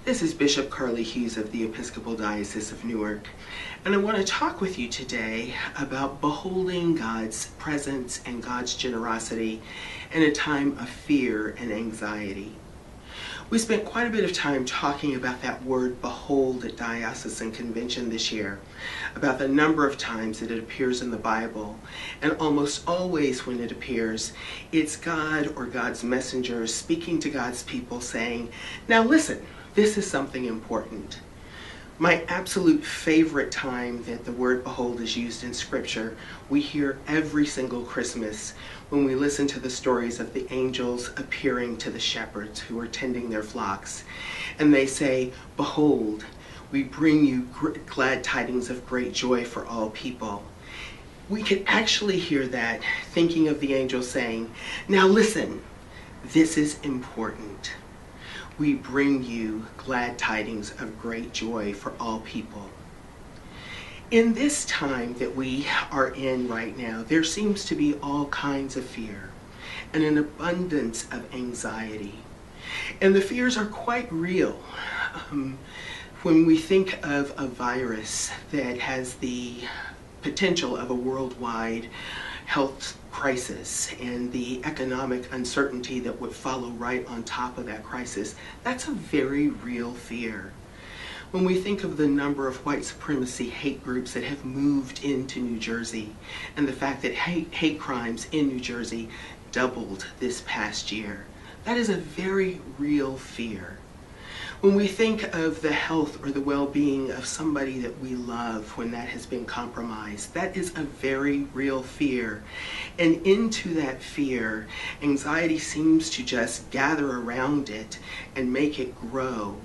This is Bishop Carlye Hughes of the Episcopal Diocese of Newark, and I want to talk with you today about beholding God's presence and God's generosity in a time of fear and anxiety. We spent quite a bit of time talking about that word behold at Diocesan Convention this year, about the number of times that it appears in the Bible, and almost always when it appears, it's God or God's messenger speaking to God's people saying, now listen, this is something important. My absolute favorite time that the word behold is used in Scripture, we hear every single Christmas when we listen to the stories of the angels appearing to the shepherds who are tending their flocks. And they say, behold, we bring you glad tidings of great joy for all people. We can actually hear that thinking of the angels saying, now listen, this is important. We bring you glad tidings of great joy for all people. In this time that we are in right now, there seems to be all kinds of fear and an abundance of anxiety. And the fears are quite real. When we think of a virus that has the potential of a worldwide health crisis and the economic uncertainty that would follow right on top of that crisis, that's a very real fear. When we think of the number of white supremacy hate groups that have moved into New Jersey and the fact that hate crimes in New Jersey doubled this past year, that is a very real fear. When we think of the health or the well-being of somebody that we love when that has been compromised, that is a very real fear. And into that fear, anxiety seems to just gather around it and make it grow.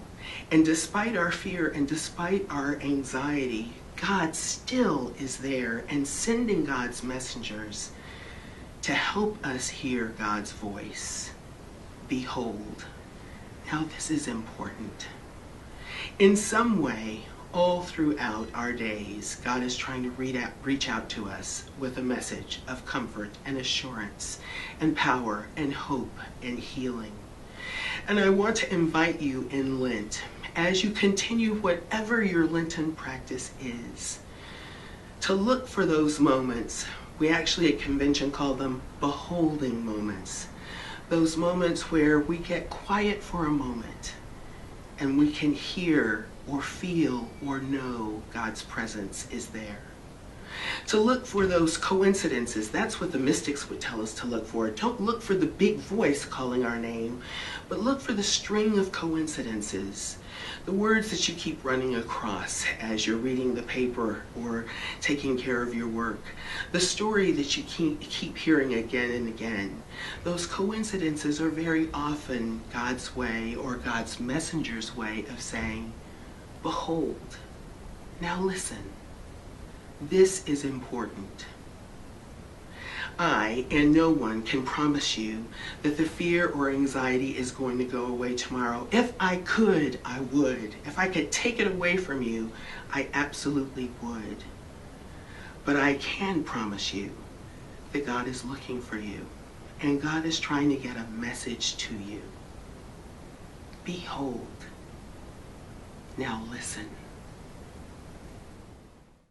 And despite our fear and despite our anxiety, God still is there and sending God's messengers to help us hear God's voice. Behold. Now this is important. In some way, all throughout our days, God is trying to reach out to us with a message of comfort and assurance and power and hope and healing. And I want to invite you in Lent, as you continue whatever your Lenten practice is, to look for those moments. We actually at convention call them beholding moments. Those moments where we get quiet for a moment and we can hear or feel or know God's presence is there. To look for those coincidences, that's what the mystics would tell us to look for. Don't look for the big voice calling our name, but look for the string of coincidences. The words that you keep running across as you're reading the paper or taking care of your work. The story that you keep hearing again and again. Those coincidences are very often God's way or God's messenger's way of saying, behold, now listen. This is important. I and no one can promise you that the fear or anxiety is going to go away tomorrow. If I could, I would. If I could take it away from you, I absolutely would. But I can promise you that God is looking for you, and God is trying to get a message to you. Behold. Now listen.